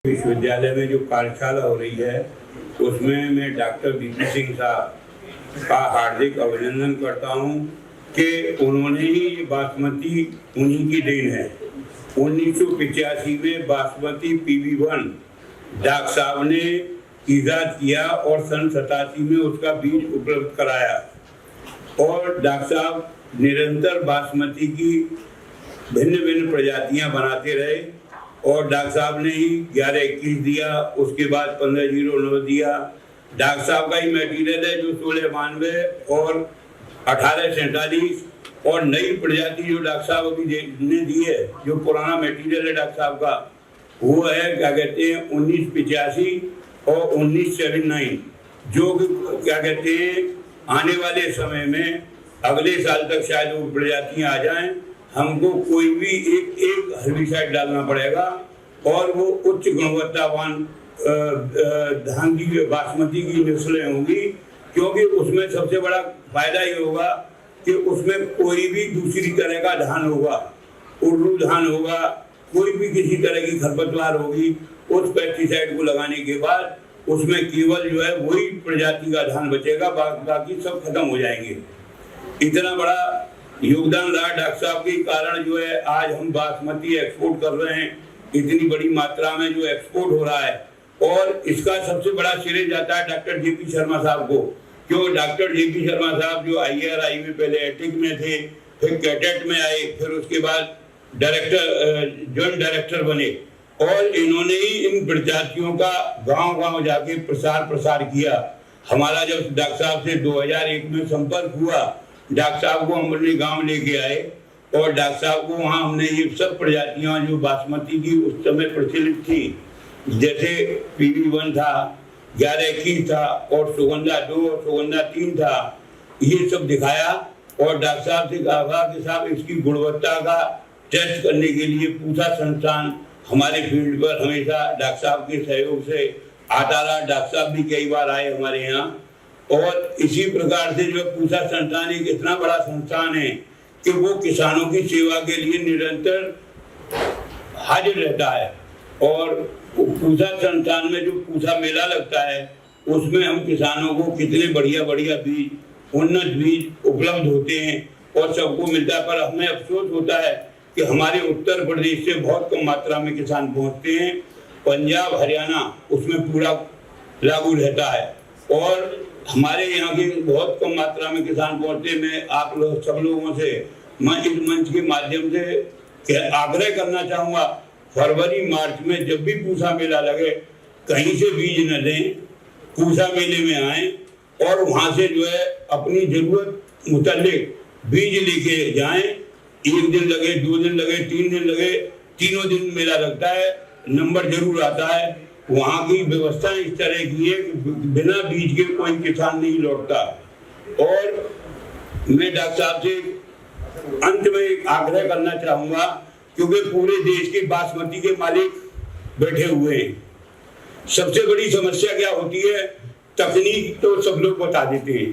विश्वविद्यालय में जो कार्यशाला हो रही है उसमें मैं डॉक्टर वीपी सिंह साहब का हार्दिक अभिनंदन करता हूं कि उन्होंने ही ये बासमती उन्हीं की देन है। 1985 में बासमती PB1 डॉक्टर साहब ने ईजाद किया और सन 87 में उसका बीज उपलब्ध कराया और डॉक्टर साहब निरंतर बासमती की भिन्न भिन्न प्रजातियां बनाते रहे और डॉक्टर साहब ने ही 1121 दिया, उसके बाद 1509 दिया। डॉक्टर साहब का ही मटेरियल है जो 1692 और 1847 और नई प्रजाति जो डॉक्टर साहब अभी ने दी है, जो पुराना मटेरियल है डॉक्टर साहब का, वो है क्या कहते हैं 1985 और 1979, जो क्या कहते हैं आने वाले समय में अगले साल तक शायद वो प्रजातियां आ जाएं। हमको कोई भी एक हर्बिसाइड डालना पड़ेगा और वो उच्च गुणवत्तावान धान की बासमती की नस्लें होंगी, क्योंकि उसमें सबसे बड़ा फायदा ये होगा कि उसमें कोई भी दूसरी तरह का धान होगा, उर्रू धान होगा, कोई भी किसी तरह की खरपतवार होगी, उस पेस्टिसाइड को लगाने के बाद उसमें केवल जो है वही प्रजाति का धान बचेगा, बाकी सब खत्म हो जाएंगे। इतना बड़ा योगदान रहा डॉक्टर साहब के कारण जो है आज हम बासमती एक्सपोर्ट कर रहे हैं, इतनी बड़ी मात्रा में जो एक्सपोर्ट हो रहा है। और इसका सबसे बड़ा श्रेय जाता है डॉक्टर JP शर्मा साहब को, क्यों डॉक्टर JP शर्मा साहब जो IRI में पहले एटिक में थे, फिर कैडेट में आए, फिर उसके बाद जॉइंट डायरेक्टर बने और इन्होंने ही इन प्रजातियों का गांव-गांव जाके प्रसार किया। हमारा जब डॉक्टर साहब से 2001 में संपर्क हुआ, डॉक्टर साहब को हम अपने गाँव लेके आए और डॉक्टर साहब को वहाँ हमने ये सब प्रजातियाँ जो बासमती की उस समय प्रचलित थी, जैसे PB1 था, 1121 था और सुगंधा 2 और सुगंधा 3 था, ये सब दिखाया और डॉक्टर साहब से कहा कि साहब इसकी गुणवत्ता का टेस्ट करने के लिए पूसा संस्थान हमारे फील्ड पर हमेशा डॉक्टर साहब के सहयोग से आता रहा। डॉक्टर साहब भी कई बार आए हमारे यहाँ और इसी प्रकार से जो पूसा संस्थान एक इतना बड़ा संस्थान है कि वो किसानों की सेवा के लिए निरंतर हाजिर रहता है। और पूसा संस्थान में जो पूसा मेला लगता है उसमें हम किसानों को कितने बढ़िया बढ़िया बीज, उन्नत बीज उपलब्ध होते हैं और सबको मिलता है। पर हमें अफसोस होता है कि हमारे उत्तर प्रदेश से बहुत कम मात्रा में किसान पहुँचते हैं, पंजाब हरियाणा उसमें पूरा लागू रहता है और हमारे यहाँ के बहुत कम मात्रा में किसान पहुँचते। मैं आप लोग सब लोगों से मैं इस मंच के माध्यम से आग्रह करना चाहूँगा, फरवरी मार्च में जब भी पूसा मेला लगे कहीं से बीज न लें, पूसा मेले में आए और वहाँ से जो है अपनी जरूरत मुतालिक बीज लेके जाएं। 1 दिन लगे, 2 दिन लगे, 3 दिन लगे, तीनों दिन मेला लगता है, नंबर जरूर आता है। वहाँ की व्यवस्था इस तरह की है कि बिना बीज के कोई किसान नहीं लौटता। और मैं डॉक्टर साहब से अंत में एक आग्रह करना चाहूँगा, क्योंकि पूरे देश के बासमती के मालिक बैठे हुए हैं। सबसे बड़ी समस्या क्या होती है, तकनीक तो सब लोग बता देते हैं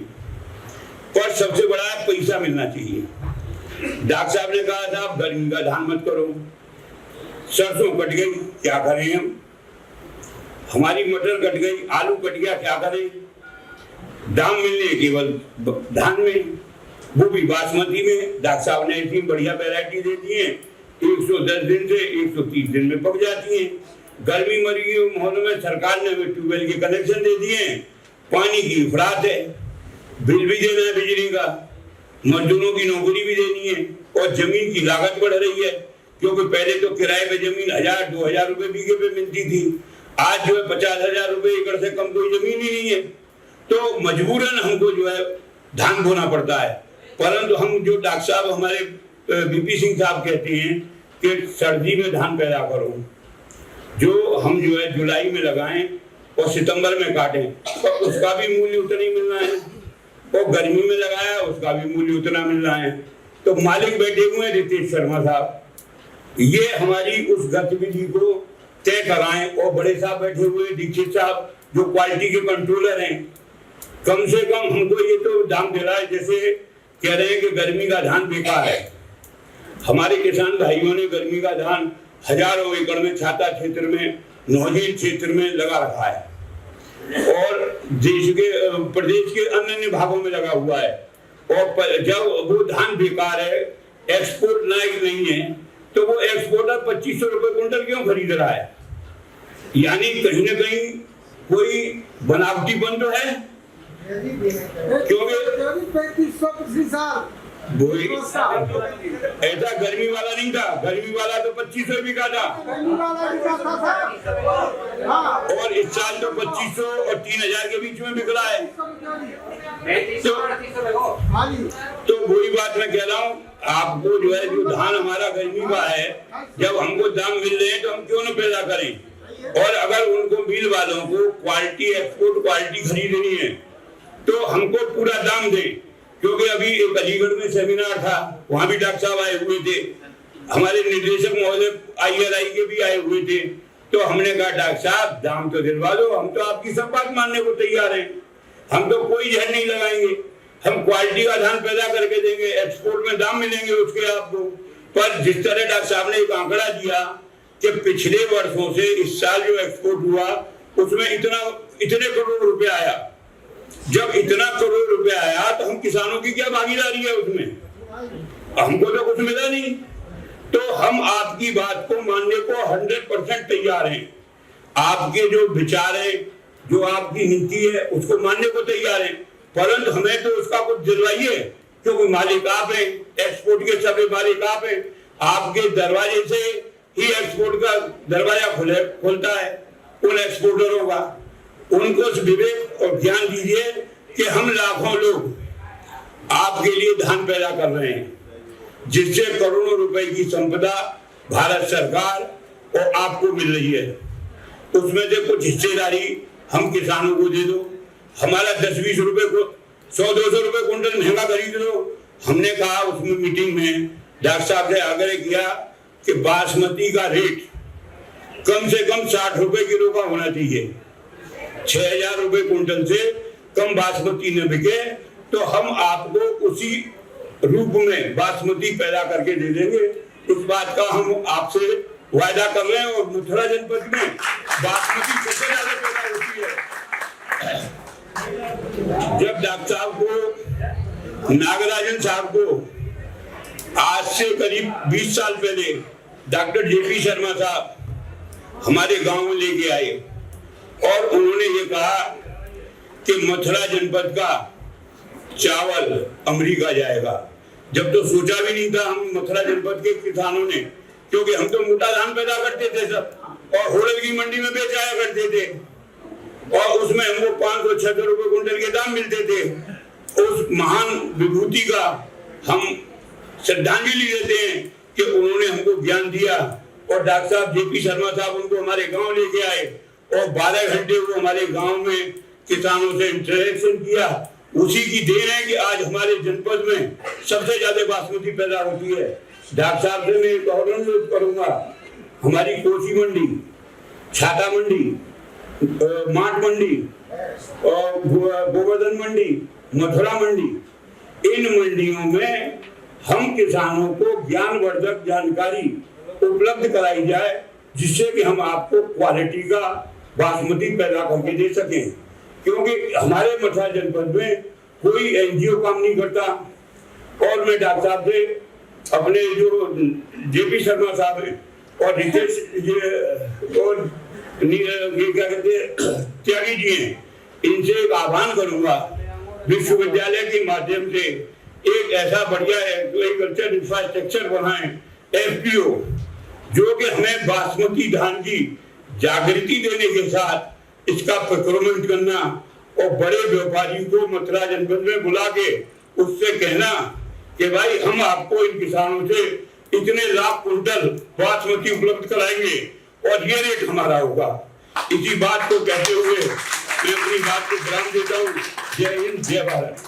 पर सबसे बड़ा पैसा मिलना चाहिए। डॉक्टर साहब ने कहा था आप गर्मी का धान मत करो, सरसों कट गई क्या करें हम, हमारी मटर कट गई, आलू कट गया क्या करें, दाम मिलने केवल धान में, वो भी बासमती में। डॉक्टर साहब ने इतनी बढ़िया वैरायटी दे दी है, 110 दिन से 130 दिन में पक जाती है। गर्मी मरी के माहौल में सरकार ने ट्यूबवेल के कनेक्शन दे दिए हैं, पानी की अफरात है, बिल भी देना है बिजली का, मजदूरों की नौकरी भी देनी है और जमीन की लागत बढ़ रही है, क्योंकि पहले तो किराए पे जमीन 1000-2000 रुपए बीघे पे मिलती थी, आज जो है 50,000 रुपए एकड़ से कम कोई जमीन ही नहीं है। तो मजबूरन हमको जो है धान बोना पड़ता है। परंतु हम जो डॉक्टर साहब हमारे VP सिंह साहब कहते हैं कि सर्दी में धान पैदा करो, जो हम जो है जुलाई में लगाएं और सितंबर में काटें तो उसका भी मूल्य उतना ही मिलना है, और गर्मी में लगाया उसका भी मूल्य उतना मिलना है। तो मालिक बैठे हुए हैं रितेश शर्मा साहब, ये हमारी उस गतिविधि को तय कराएं। और बड़े साहब बैठे हुए दीक्षित साहब जो क्वालिटी के कंट्रोलर हैं, कम से कम हमको ये तो दाम दे रहा है, जैसे कह रहे हैं कि गर्मी का धान बेकार है। हमारे किसान भाइयों ने गर्मी का धान हजारों एकड़ में छाता क्षेत्र में नौजील क्षेत्र में लगा रखा है और प्रदेश के अन्य भागों में लगा हुआ है। और जब वो धान बेकार है, एक्सपोर्ट लायक नहीं है, तो वो एक्सपोर्टर 2500 रुपए क्विंटल क्यों खरीद रहा है? यानी कहीं ना कहीं कोई बनावटीपन तो है, क्योंकि ऐसा गर्मी वाला नहीं था। गर्मी वाला तो 2500 बिका था और इस साल तो 2500 और 3000 के बीच में बिक रहा है। तो वही बात मैं कह रहा हूँ, आपको जो है, जो धान हमारा गर्मी का है, जब हमको दाम मिल रहे हैं तो हम क्यों न पैदा करें? और अगर उनको मिल वालों को क्वालिटी, एक्सपोर्ट क्वालिटी खरीदनी है तो हमको पूरा दाम दें। क्योंकि अभी एक अलीगढ़ में सेमिनार था, वहां भी डॉक्टर साहब आए हुए थे, हमारे निदेशक महोदय IRI के भी आए हुए थे। तो हमने कहा डॉक्टर साहब दाम तो दिलवा दो, हम तो आपकी सब बात मानने को तैयार हैं, हम तो कोई जहर नहीं लगाएंगे, हम क्वालिटी का धान पैदा करके देंगे, एक्सपोर्ट में दाम मिलेंगे उसके आपको। पर जिस तरह डॉक्टर साहब ने एक आंकड़ा दिया कि पिछले वर्षों से इस साल जो एक्सपोर्ट हुआ उसमें इतने करोड़ रुपए आया। जब इतना करोड़ रुपए आया तो हम किसानों की क्या भागीदारी है उसमें? हमको तो कुछ मिला नहीं। तो हम आपकी बात को मानने को 100% तैयार हैं, आपके जो विचार है, जो आपकी नीति है, उसको मानने को तैयार हैं, परंतु हमें तो उसका कुछ दिलवाइए, क्योंकि मालिक आप हैं, एक्सपोर्ट के सभी मालिक आप हैं। आपके दरवाजे से ही एक्सपोर्ट का दरवाजा खुलता है उन एक्सपोर्टरों का। उनको विवेक और ज्ञान दीजिए कि हम लाखों लोग आपके लिए धान पैदा कर रहे हैं, जिससे करोड़ों रुपए की संपदा भारत सरकार और आपको मिल रही है। उसमें से कुछ हिस्सेदारी हम किसानों को दे दो, हमारा 10-20 रुपए को 100-200 रुपए क्विंटल महंगा खरीद लो। हमने कहा उसमें मीटिंग में डॉक्टर साहब से आग्रह किया कि बासमती का रेट कम से कम 60 रुपए किलो का होना चाहिए। 6000 रुपए क्विंटल से कम बासमती न बिके तो हम आपको उसी रूप में बासमती पैदा करके दे देंगे। इस बात का हम आपसे वायदा कर रहे हैं। और मथुरा जनपद में बासमती सबसे ज्यादा पैदा होती है। जब डॉक्टर साहब को, नागराजन साहब को आज से करीब 20 साल पहले डॉक्टर JP शर्मा साहब हमारे गांव में लेके आए और उन्होंने ये कहा कि मथुरा जनपद का चावल अमेरिका जाएगा। जब तो सोचा भी नहीं था हम मथुरा जनपद के किसानों ने, क्योंकि हम तो मोटा धान पैदा करते थे सब और होड़ल की मंडी में बेच आया करते थे और उसमें हमको 500-600 रुपए क्विंटल के दाम मिलते थे। उस महान विभूति का हम श्रद्धांजलि देते हैं कि उन्होंने हमको ज्ञान दिया। और डॉक्टर साहब JP शर्मा साहब उनको हमारे गांव लेके आए और 12 घंटे वो हमारे गांव में किसानों से इंटरेक्शन किया। उसी की देन है कि आज हमारे जनपद में सबसे ज्यादा बासमती पैदा होती है। डॉक्टर साहब से मैं एक और अनुरोध करूंगा, हमारी कोसी मंडी, छाता मंडी, माट मंडी और गोवर्धन मंडी, मथुरा मंडी, इन मंडियों में हम किसानों को ज्ञानवर्धक जानकारी उपलब्ध कराई जाए, जिससे कि हम आपको क्वालिटी का बासमती पैदा करके दे सकें। क्योंकि हमारे मथुरा जनपद में कोई NGO काम नहीं करता। और मैं डॉक्टर साहब से, अपने जो JP शर्मा साहब हैं और रितेश और ये क्या कहते हैं त्यागी जी हैं, इनसे एक आह्वान करूंगा, विश्वविद्यालय के माध्यम से एक ऐसा बढ़िया एग्रीकल्चर इंफ्रास्ट्रक्चर बनाएं, FPO, जो कि हमें बासमती धान की जागृति देने के साथ इसका प्रोक्योरमेंट करना और बड़े व्यापारी को मथुरा जनपद में बुला के उससे कहना कि भाई हम आपको इन किसानों से इतने लाख कुंटल बासमती उपलब्ध कराएंगे और ये रेट हमारा होगा। इसी बात को कहते हुए मैं अपनी बात को विराम देता हूँ। जय हिंद, जय भारत।